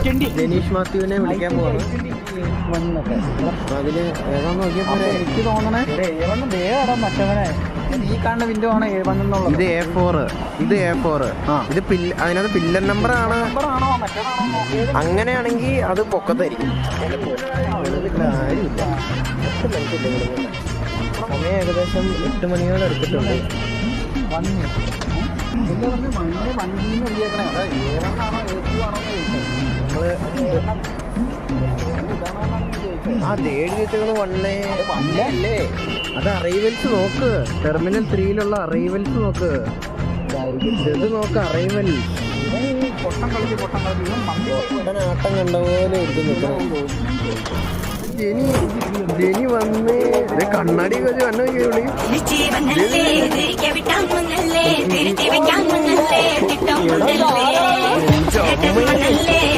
ജനീഷ് മാത്യുവിനെ വിളിക്കാൻ പോവാണ്. അതില് ഏതാ നോക്കിയപ്പോ എനിക്ക് തോന്നണേ മറ്റവനെ ഈ കാണുന്ന വിൻഡോ ആണ് A1 എന്നുള്ളത്. ഇത് A4, ഇത് A4. ഇത് അതിനകത്ത് പില്ലർ നമ്പർ ആണ്. അങ്ങനെയാണെങ്കിൽ അത് പൊക്കത്തായിരിക്കും. കാര്യമില്ല. സമയം ഏകദേശം 8 മണിയോടെ എടുത്തിട്ടുണ്ട്. ആ എഴുതിയിട്ടുള്ളത് 1 അല്ലേ? അത് അറൈവൽസ് നോക്ക്. ടെർമിനൽ 3 അറൈവൽസ് നോക്ക്. ഇത് നോക്ക്, അറൈവൽ ആട്ടം കണ്ട പോലെ ഇരിക്കുന്നു. ജനി വന്ന് കണ്ണാടി വെച്ച് കണ്ണു